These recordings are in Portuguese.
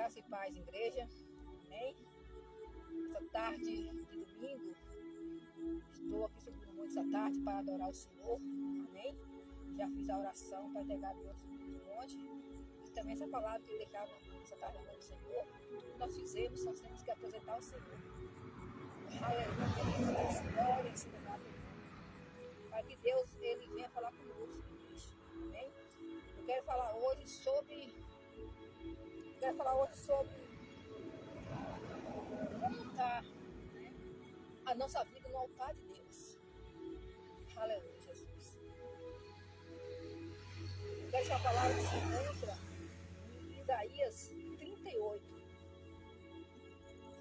Graça e paz, igreja. Amém? Essa tarde de domingo, estou aqui subindo muito essa tarde para adorar o Senhor. Amém? Já fiz a oração para entregar a Deus de monte. E também essa palavra que eu deixava essa tarde no Senhor. Tudo que nós fizemos, nós temos que apresentar ao Senhor. Aleluia. Glória, Senhor. Para que Deus ele venha falar conosco, igreja. Amém? Eu quero falar hoje sobre como está, né, a nossa vida no altar de Deus. Aleluia, Jesus. Eu quero a palavra que se encontra em Isaías 38,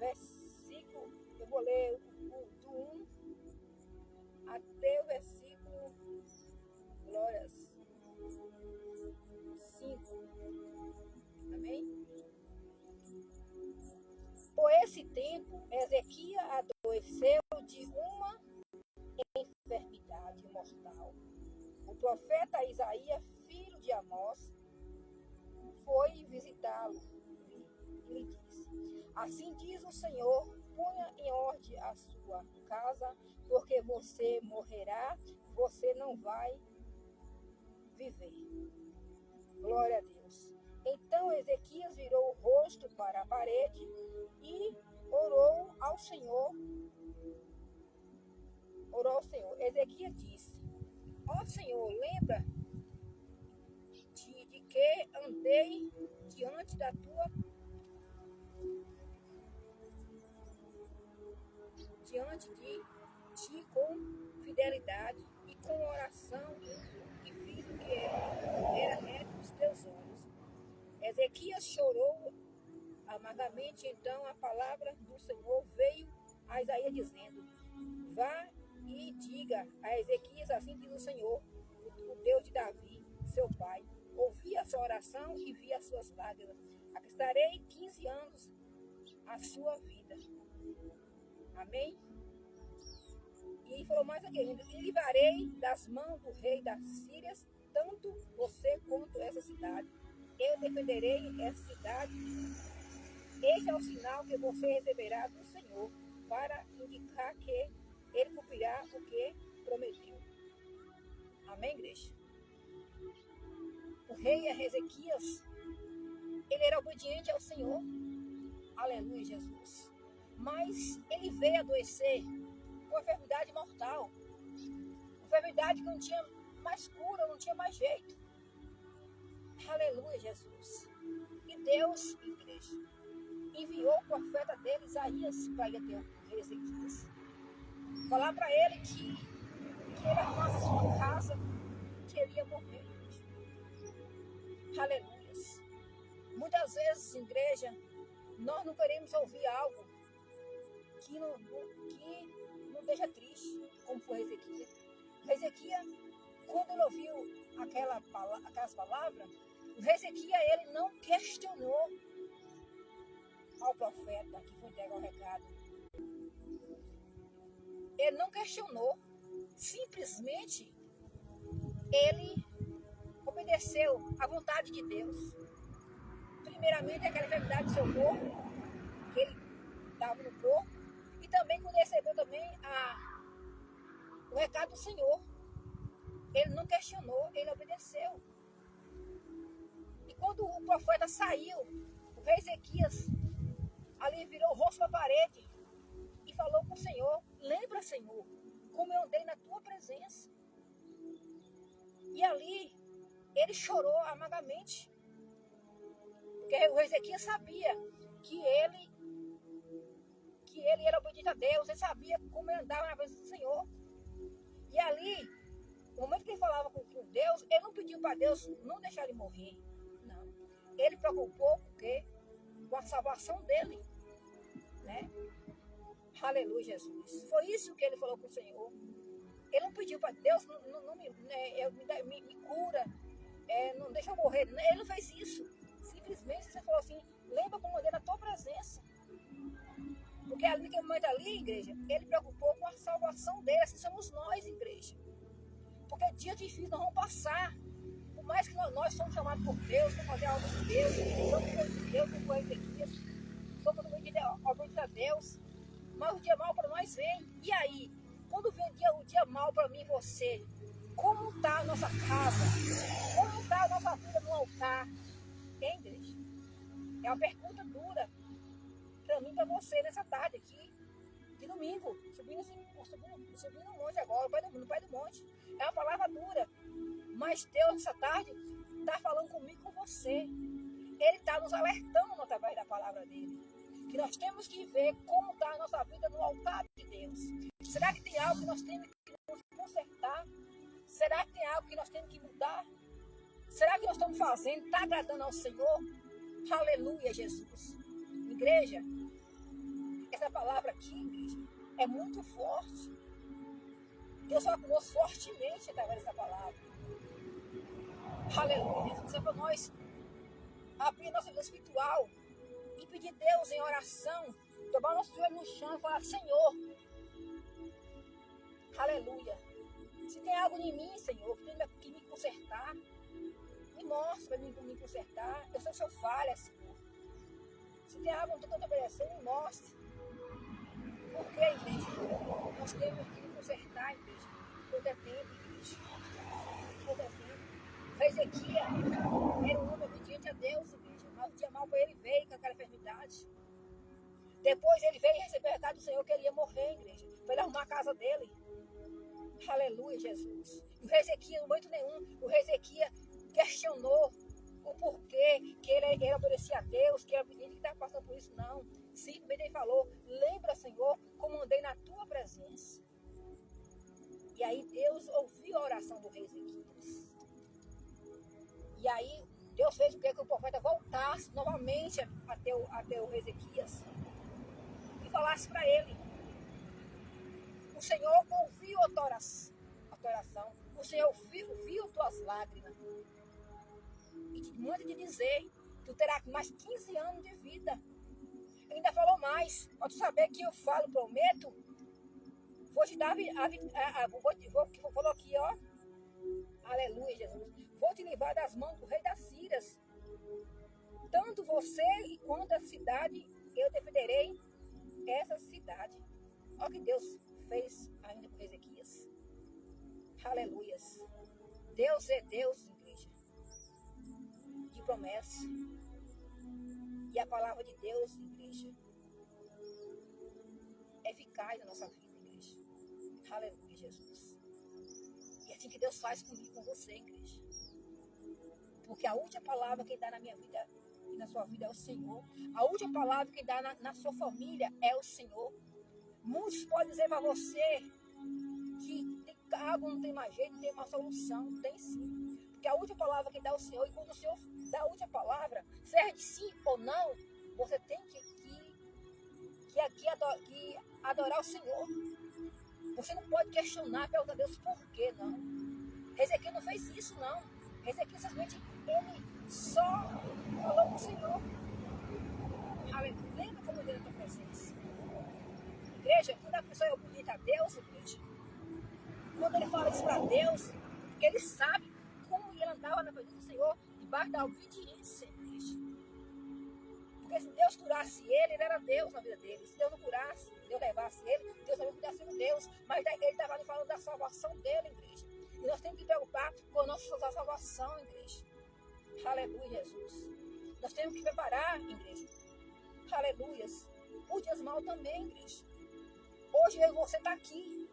versículo, eu vou ler do 1 até o versículo, glórias, 5. Amém? Por esse tempo, Ezequias adoeceu de uma enfermidade mortal. O profeta Isaías, filho de Amós, foi visitá-lo e lhe disse: Assim diz o Senhor, ponha em ordem a sua casa, porque você morrerá, você não vai viver. Glória a Deus. Então Ezequias virou o rosto para a parede e orou ao Senhor. Ezequias disse: Ó Senhor, lembra de que andei diante de ti com fidelidade e com oração e fiz o que era reto aos teus olhos. Ezequias chorou amargamente. Então a palavra do Senhor veio a Isaías dizendo: Vá e diga a Ezequias, assim diz o Senhor, o Deus de Davi, seu pai. Ouvi a sua oração e vi as suas lágrimas. Acrescentarei 15 anos à sua vida. Amém? E falou mais aqui: e livrarei das mãos do rei das Sírias, tanto você quanto essa cidade. Eu defenderei essa cidade. Este é o sinal que você receberá do Senhor, para indicar que ele cumprirá o que prometeu. Amém, igreja? O rei Ezequias, ele era obediente ao Senhor. Aleluia, Jesus. Mas ele veio adoecer com uma enfermidade mortal. Uma enfermidade que não tinha mais cura, não tinha mais jeito. Aleluia, Jesus. E Deus, igreja, enviou o profeta dele, Isaías, para ir até o rei Ezequias. Falar para ele que ele arrumasse a sua casa, que ele ia morrer. Aleluia. Muitas vezes, igreja, nós não queremos ouvir algo que não deixa triste, como foi Ezequias. Ezequias, quando ele ouviu aquelas palavras, o Ezequias, ele não questionou ao profeta que foi entregar o recado. Ele não questionou, simplesmente ele obedeceu à vontade de Deus. Primeiramente, aquela enfermidade do seu corpo, que ele estava no corpo, e também quando recebeu também o recado do Senhor. Ele não questionou, ele obedeceu. E quando o profeta saiu, o rei Ezequias ali virou o rosto para a parede e falou com o Senhor: Lembra, Senhor, como eu andei na tua presença. E ali ele chorou amargamente, porque o Ezequias sabia que ele era obediente a Deus. Ele sabia como ele andava na presença do Senhor. E ali, no momento que ele falava com Deus, ele não pediu para Deus não deixar ele morrer. Não. Ele preocupou com a salvação dele, né? Aleluia, Jesus. Foi isso que ele falou com o Senhor. Ele não pediu para Deus, me cura, não deixa eu morrer. Ele não fez isso. Simplesmente ele falou assim: lembra como eu andei na tua presença. Porque ali naquele momento ali, igreja, ele preocupou com a salvação dele. Assim somos nós, igreja. Porque dias difíceis nós vamos passar por mais que nós somos chamados por Deus para fazer a obra de Deus, somos filhos de Deus, como é que somos obedientes a Deus, mas o dia mal para nós vem. E aí, quando vem o dia mal para mim e você, como está a nossa casa? Como está a nossa vida no altar? Hein, igreja? É uma pergunta dura para mim e para você nessa tarde aqui, de domingo, subindo no monte agora, no pé do monte. É uma palavra dura, mas Deus nessa tarde está falando comigo e com você. Ele está nos alertando através da palavra dele, que nós temos que ver como está a nossa vida no altar de Deus. Será que tem algo que nós temos que nos consertar? Será que tem algo que nós temos que mudar? Será que nós estamos fazendo, está agradando ao Senhor? Aleluia, Jesus. Igreja, essa palavra aqui, igreja, é muito forte. Deus fala conosco fortemente através dessa palavra. Aleluia, Jesus. É para nós abrir nossa vida espiritual e pedir a Deus em oração, tomar nosso joelho no chão e falar: Senhor, aleluia, se tem algo em mim, Senhor, que tem que me consertar, me mostra para mim me consertar. Eu sei que eu falha, Senhor. Se tem algo que eu estou obedecendo, me mostre. Porque, igreja, nós temos que nos consertar, igreja, todo é tempo, igreja, todo é tempo. Ezequias era um homem obediente a Deus, igreja, mas o dia mal para ele veio com aquela enfermidade. Depois ele veio receber a verdade do Senhor que ele ia morrer, igreja, para ele arrumar a casa dele. Aleluia, Jesus. E o Ezequias, no momento nenhum, o Ezequias questionou o porquê que ele obedecia a Deus, que ele estava passando por isso, não. Simplesmente ele falou: lembra, Senhor, como andei na tua presença. E aí Deus ouviu a oração do rei Ezequias. E aí Deus fez o que o profeta voltasse novamente até o Ezequias e falasse para ele: o Senhor ouviu a tua oração, o Senhor viu tuas lágrimas. E te manda de dizer que tu terás mais 15 anos de vida. Ele ainda falou mais: para tu saber que eu falo, prometo, vou te dar falou aqui, ó, aleluia, Jesus, vou te livrar das mãos do rei das Sírias. Tanto você quanto a cidade, eu defenderei essa cidade. Olha o que Deus fez ainda com Ezequias. Aleluias. Deus é Deus, igreja, de promessa. E a palavra de Deus, igreja, é eficaz na nossa vida, igreja. Aleluia, Jesus. E é assim que Deus faz comigo e com você, igreja. Porque a última palavra que dá na minha vida e na sua vida é o Senhor. A última palavra que dá na sua família é o Senhor. Muitos podem dizer para você que algo não tem mais jeito, não tem mais solução. Tem sim. Porque a última palavra que dá o Senhor, e quando o Senhor dá a última palavra, seja de sim ou não, você tem que adorar o Senhor. Você não pode questionar, perguntar a Deus por quê, não. Ezequias não fez isso, não. Ezequias simplesmente, ele só falou com o Senhor. Aleluia. Lembra como ele era na tua presença. Igreja, quando a pessoa é obediente a Deus, igreja, quando ele fala isso para Deus, porque ele sabe como ele andava na presença do Senhor, debaixo da obediência, igreja. Porque se Deus curasse ele era Deus na vida dele. Se Deus não curasse, Deus levasse ele, Deus também podia ser Deus. Mas ele estava ali falando da salvação dele, igreja. E nós temos que preocupar com a nossa salvação, igreja. Aleluia, Jesus. Nós temos que preparar, igreja. Aleluias. O dias mal também, igreja. Hoje eu e você está aqui.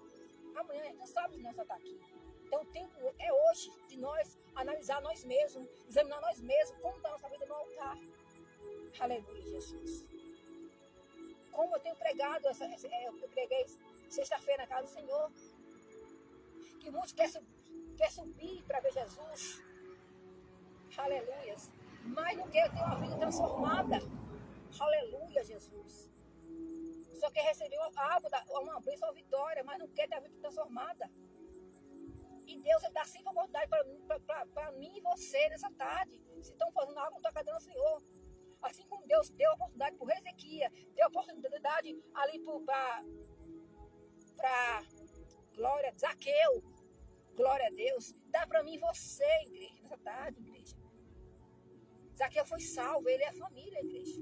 Amanhã a gente não sabe se nós vamos estar aqui. Então o tempo é hoje de nós analisar nós mesmos, examinar nós mesmos, como está a nossa vida no altar. Aleluia, Jesus. Como eu tenho pregado, eu preguei sexta-feira na casa do Senhor, que muitos querem subir para ver Jesus. Aleluia. Mas não quer ter uma vida transformada. Aleluia, Jesus. Só quer receber algo, uma bênção, uma vitória, mas não quer ter a vida transformada. E Deus dá sempre a oportunidade para mim e você nessa tarde. Se estão fazendo algo, não está agradando ao Senhor. Assim como Deus deu a oportunidade para o Ezequias, deu a oportunidade ali para glória, Zaqueu, glória a Deus, dá para mim você, igreja, nessa tarde, igreja. Zaqueu foi salvo, ele é a família, igreja.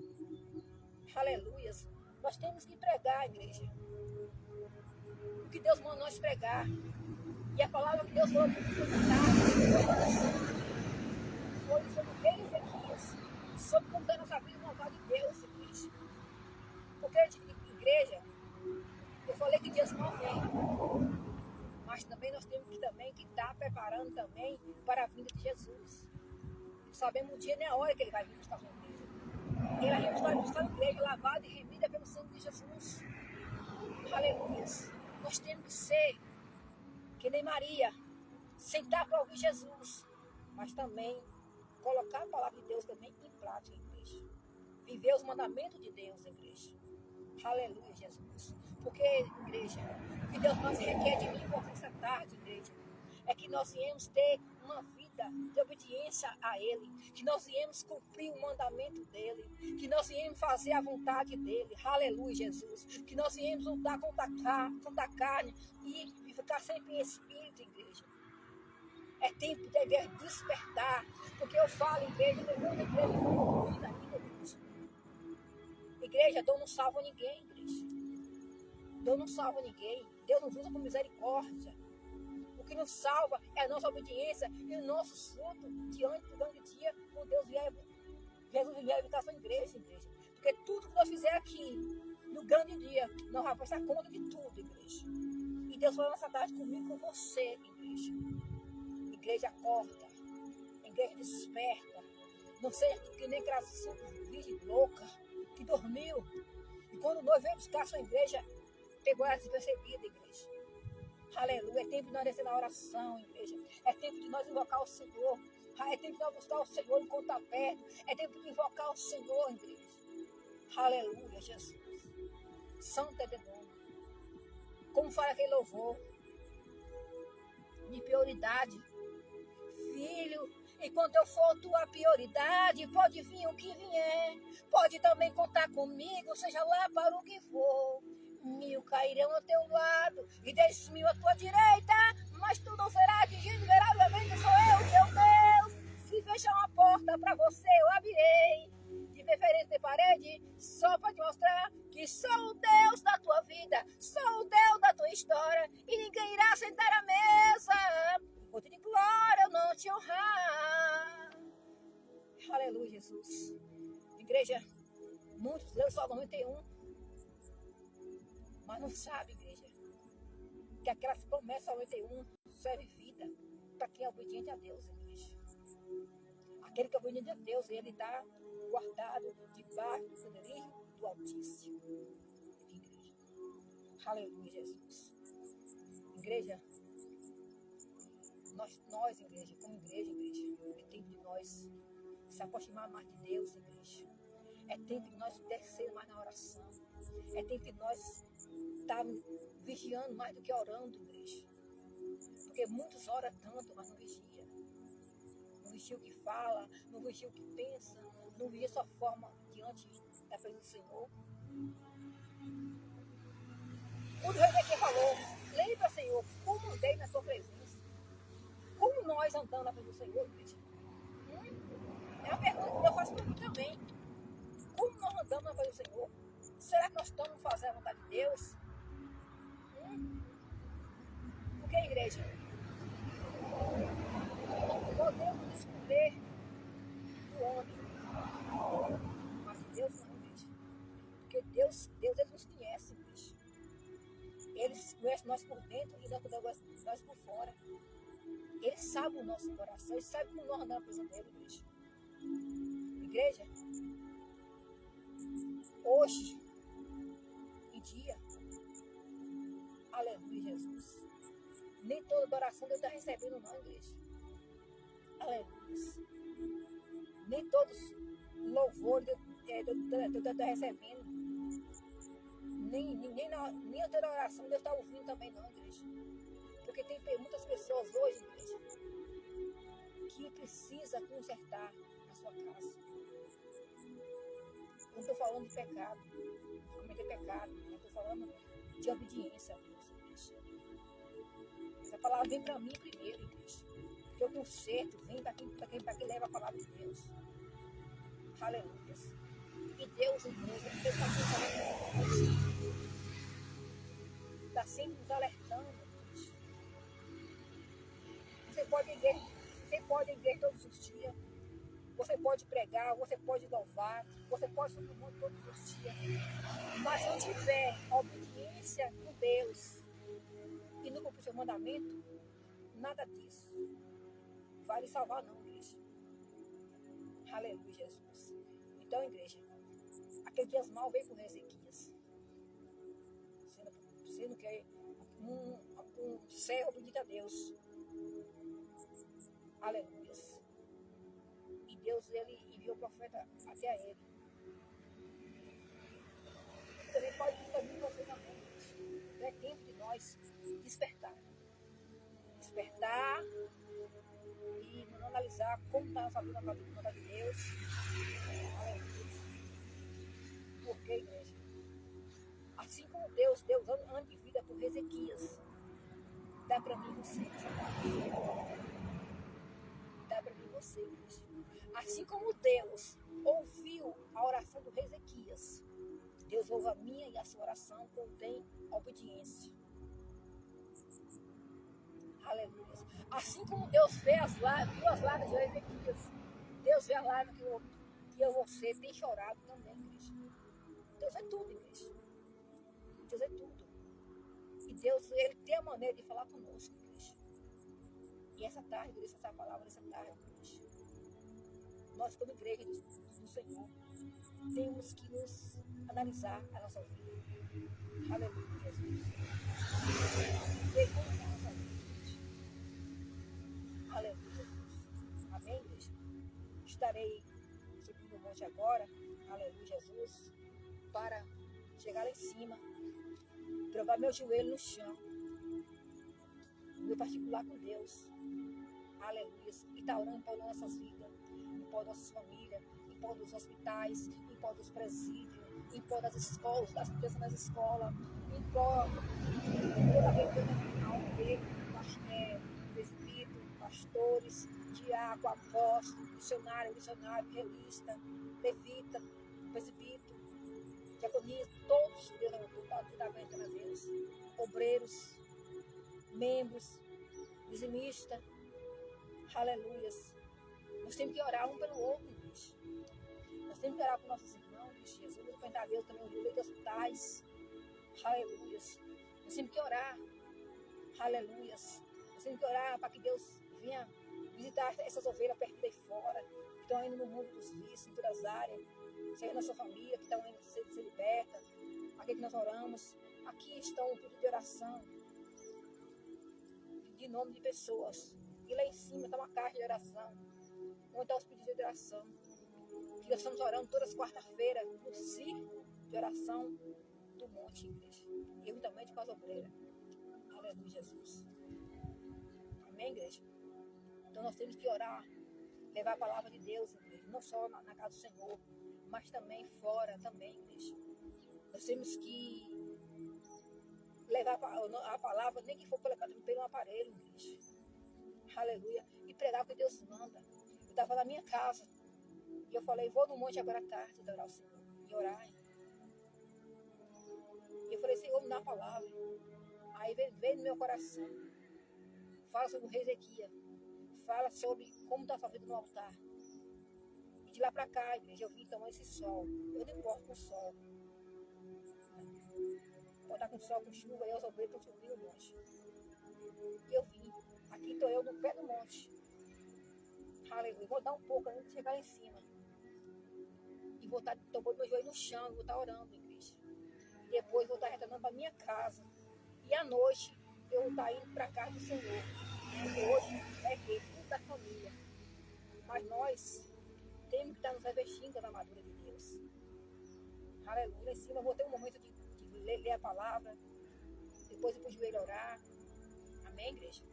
Aleluias. Nós temos que pregar, igreja. O que Deus mandou nós pregar. E a palavra que Deus falou foi sobre o rei Ezequias. Sobre como dar nossa vida no altar de Deus, igreja. Porque, igreja, eu falei que dias não vem. Mas também nós temos que estar preparando também para a vinda de Jesus. Sabemos o dia nem a hora que ele vai vir buscar a sua igreja. Ele vai buscar a igreja lavada e remida pelo sangue de Jesus. Aleluia. Nós temos que ser que nem Maria, sentar para ouvir Jesus, mas também colocar a palavra de Deus também em prática, igreja. Viver os mandamentos de Deus, igreja. Aleluia, Jesus. Porque, igreja, o que Deus nos requer de mim essa tarde, igreja, é que nós viemos ter uma vida de obediência a Ele, que nós viemos cumprir o mandamento dEle, que nós viemos fazer a vontade dEle, aleluia, Jesus, que nós viemos lutar contra a carne e ficar sempre em espírito, igreja. É tempo de despertar, porque eu falo, igreja, depois da igreja, igreja. Igreja, Deus não salva ninguém, igreja. Deus não salva ninguém. Deus nos usa com misericórdia. O que nos salva é a nossa obediência e o nosso fruto diante do grande dia, por Deus Jesus vier habitar a sua igreja. Porque tudo que nós fizermos aqui, no grande dia, nós vamos prestar conta de tudo, igreja. E Deus falou nessa tarde comigo, com você, igreja. Igreja acorda, igreja desperta. Não seja que nem aquela virgem louca que dormiu. E quando nós vemos buscar a sua igreja, pegou ela despercebida, igreja. Aleluia. É tempo de nós descer na oração, igreja. É tempo de nós invocar o Senhor. É tempo de nós buscar o Senhor enquanto está perto. É tempo de invocar o Senhor, igreja. Aleluia, Jesus. Santo é de nome. Como fala aquele louvor de prioridade. Filho, enquanto eu for tua prioridade, pode vir o que vier. Pode também contar comigo, seja lá para o que for. 1000 cairão ao teu lado e 10.000 à tua direita, mas tu não serás atingido, invariavelmente sou eu, teu Deus. Se fechar uma porta para você, eu abrirei. De preferência de parede, só para te mostrar que sou o Deus da tua vida, sou o Deus da tua história, e ninguém irá sentar à mesa, enquanto de glória eu não te honrar. Aleluia, Jesus. Igreja, muitos leram Salmo 91. Mas não sabe, igreja, que aquelas promessas 91 serve vida para quem é obediente a Deus, igreja. Aquele que é obediente a Deus, ele está guardado debaixo do poderio do Altíssimo. Igreja. Aleluia, Jesus. Igreja, nós, igreja, como igreja, é tempo de nós se aproximar mais de Deus, igreja. É tempo de nós descer mais na oração. É tempo de nós estar vigiando mais do que orando, igreja. Porque muitos oram tanto, mas não vigia. Não vigia o que fala, não vigia o que pensa, não vigia sua forma diante da presença do Senhor. Quando o rei aqui falou, lembra, Senhor, como andei na tua presença? Como nós andamos na presença do Senhor, igreja? É uma pergunta que eu faço para mim também. Como nós andamos na presença do Senhor? Será que nós estamos fazendo a vontade de Deus? Porque, igreja, podemos esconder do homem, mas de Deus não, igreja. Porque Deus ele nos conhece, igreja. Ele conhece nós por dentro e nós por fora. Ele sabe o nosso coração, ele sabe como nós andamos na presença dele, igreja. Igreja, hoje em dia, aleluia, Jesus. Nem toda adoração Deus está recebendo, não, igreja. Aleluia. Nem todos louvores Deus está recebendo. Nem a toda oração Deus está ouvindo também, não, igreja. Porque tem muitas pessoas hoje, igreja, que precisa consertar a sua casa. Não estou falando de pecado, de cometer pecado. Não estou falando de obediência a Deus, igreja. Essa palavra vem para mim primeiro, igreja. Porque o conserto vem para quem leva a palavra de Deus. Aleluia. E Deus, igreja, está sempre nos alertando. Você pode ir à igreja todos os dias. Você pode pregar, você pode louvar, você pode subir o mundo todos os dias. Mas se não tiver obediência com Deus e não cumprir seu mandamento, nada disso vai lhe salvar, não, igreja. Aleluia, Jesus. Então, igreja, aquele dias mal veio com Ezequias, sendo que é um servo de Deus. Aleluia. E Deus, ele enviou o profeta até ele. Também pode vir você também. É tempo de nós despertar. Despertar e não analisar como está a nossa vida na vontade de Deus. Aleluia. Porque, igreja, assim como Deus deu anos de vida por Ezequias, dá para mim você essa tarde. Dá para mim você, igreja. Assim como Deus ouviu a oração do Ezequias, Deus ouve a minha e a sua oração quando tem obediência. Aleluia. Assim como Deus viu as lágrimas de Ezequias, Deus vê as lágrimas que eu você tem chorado também, igreja. Deus é tudo, igreja. Deus é tudo. E Deus, ele tem a maneira de falar conosco, igreja. E essa tarde, igreja, essa palavra, essa tarde, igreja, nós, como igreja do Senhor, temos que nos analisar a nossa vida. Aleluia, Jesus. Pergunta a nossa vida. Aleluia, Jesus. Amém, igreja? Estarei subindo o monte agora, aleluia, Jesus, para chegar lá em cima, provar meu joelho no chão, meu particular com Deus. Aleluia. E está orando por nossas vidas, em prol das nossas famílias, em prol dos hospitais, em prol dos presídios, em prol das escolas, das crianças nas escolas, em prol de toda a presbítero, pastores, diácono, apóstolo, missionário, relista, levita, presbítero, diaconia, todos, Deus, está aguentando a Deus, obreiros, membros, dizimistas. Aleluias. Nós temos que orar um pelo outro, igreja. Nós temos que orar por nossos irmãos, Jesus. Depender a Deus também, os leitos de hospitais. Aleluias. Nós temos que orar. Aleluias. Nós temos que orar para que Deus venha visitar essas ovelhas perdidas aí fora, que estão indo no mundo dos vícios, em todas as áreas. Seja na sua família, que estão indo ser liberta. Aqui que nós oramos. Aqui estão o pedido de oração. De nome de pessoas. E lá em cima está uma caixa de oração, onde estão os pedidos de oração. Que nós estamos orando todas as quarta-feiras no círculo de oração do monte, igreja. Eu também com as obreiras. Aleluia, Jesus. Amém, igreja? Então nós temos que orar, levar a palavra de Deus, igreja. Não só na casa do Senhor, mas também fora, também, igreja. Nós temos que levar a palavra, nem que for pelo aparelho, igreja. Aleluia. E pregar o que Deus manda. Eu estava na minha casa. E eu falei, vou no monte agora à tarde adorar o Senhor. E orar. E eu falei, Senhor, me dá a palavra. Aí veio no meu coração. Fala sobre o rei Ezequias. Fala sobre como está a sua vida no altar. E de lá para cá, igreja, eu vi então esse sol. Eu não importo com o sol. Pode estar com sol, com chuva, eu os obreiros estão subindo o monte. E eu vi. Aqui estou eu no pé do monte. Aleluia. Vou dar um pouco antes de chegar lá em cima. E vou estar tomando meu joelho no chão. Vou estar orando, igreja. E depois vou estar retornando para minha casa. E à noite eu vou estar indo para a casa do Senhor. Porque hoje é tudo da família. Mas nós temos que estar nos revestindo da armadura de Deus. Aleluia. Lá em cima eu vou ter um momento de ler a palavra. Depois eu vou joelho orar. Amém, igreja?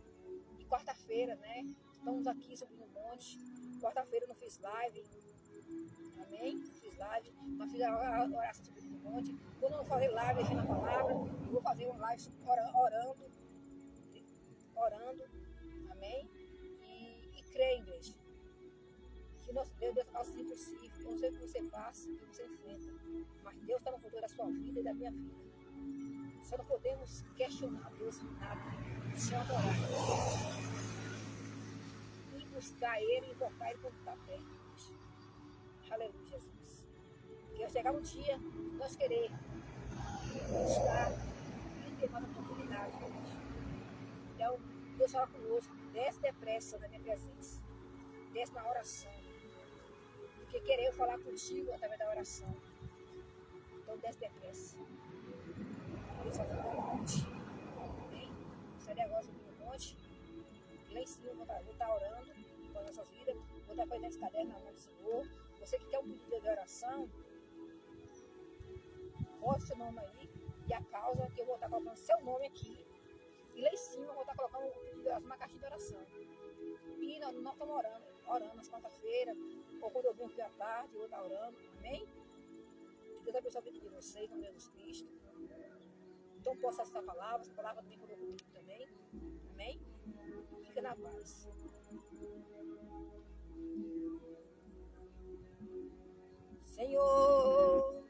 Quarta-feira, né? Estamos aqui subindo um monte. Quarta-feira eu não fiz live. Amém? Não fiz live. Mas fiz a oração subindo um monte. Quando eu não fazer live, deixando a palavra, eu vou fazer uma live orando. Amém? que nosso Deus faça o impossível. Eu não sei o que você passa, o que você enfrenta, mas Deus está no controle da sua vida e da minha vida. Só não podemos questionar Deus nada, só adorar e buscar Ele e invocar Ele quando está perto. Aleluia, Jesus. Que vai chegar um dia, nós querer buscar e ter mais oportunidade. Então, Deus fala conosco, desce depressa na minha presença, desce na oração, porque querer eu falar contigo através da oração. Então, desce depressa. Deus vai falar contigo. Amém? Sai agora sobre o monte, e lá em cima eu vou estar orando por nossas vidas, vou estar fazendo esse caderno na mão do Senhor. Você que quer um pedido de oração, bota seu nome aí e a causa que eu vou estar colocando seu nome aqui. E lá em cima eu vou estar colocando uma caixinha de oração. E nós estamos orando nas quarta-feiras, ou quando eu venho aqui à tarde, eu vou estar orando. Amém? Que Deus abençoe a vida de vocês, no nome de Jesus Cristo. Então possa essa palavra também falou comigo também. Amém? Fica na paz. Senhor,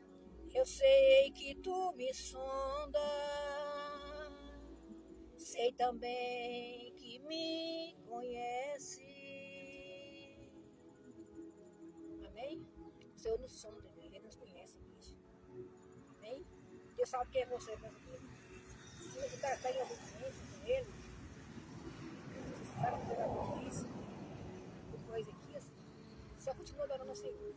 eu sei que tu me sondas, sei também que me conhece. Amém? O Senhor nos sonda, Ele nos conhece, gente. Amém? Deus sabe quem é você, meu Deus. Se você está em algum doença com Ele, você sabe que Ele é isso, como foi Ezequias, só continua adorando ao Senhor.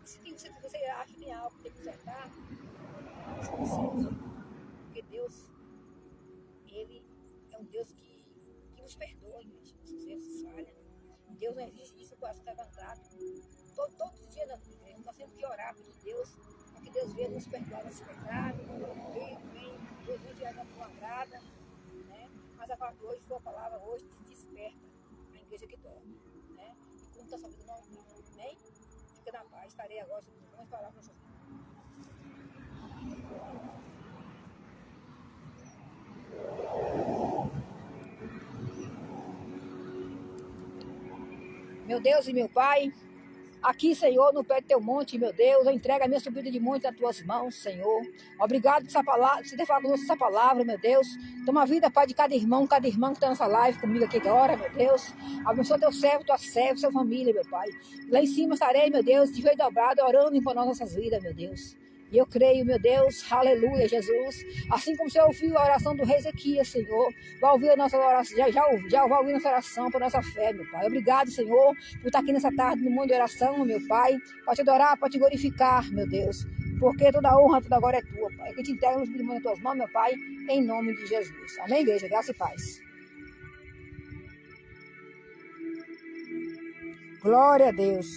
Se você acha que tem algo que tem que consertar, porque Deus, Ele é um Deus que nos perdoa, gente. Nossos erros falham. Deus não existe isso, o coração está levantado. Todos os dias nós temos que orar pedir Deus, para que Deus venha nos perdoar nossos pecados. Deus vem tirar da tua agrada, né? Mas a palavra de hoje, sua palavra hoje, desperta a igreja que dorme, né? E como está sua vida não vida, amém? Fica na paz, estarei agora sobre algumas palavras nessas vidas. Meu Deus e meu Pai, aqui, Senhor, no pé do teu monte, meu Deus, eu entrego a minha subida de monte nas tuas mãos, Senhor. Obrigado por essa palavra, você ter falado conosco essa palavra, meu Deus. Toma a vida, Pai, de cada irmão que está nessa live comigo aqui agora, meu Deus. Abençoa teu servo, tua serva, sua família, meu Pai. Lá em cima estarei, meu Deus, de joelho dobrado, orando em nossas vidas, meu Deus. E eu creio, meu Deus, aleluia, Jesus. Assim como o Senhor ouviu a oração do rei Ezequias, Senhor, vai ouvir a nossa oração, já vai ouvir a nossa oração por nossa fé, meu Pai. Obrigado, Senhor, por estar aqui nessa tarde no mundo de oração, meu Pai, para te adorar, para te glorificar, meu Deus. Porque toda honra, toda glória é tua, Pai. Que te entrego nos mãos nas tuas mãos, meu Pai, em nome de Jesus. Amém, igreja? Graça e paz. Glória a Deus.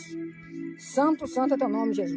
Santo, santo é teu nome, Jesus.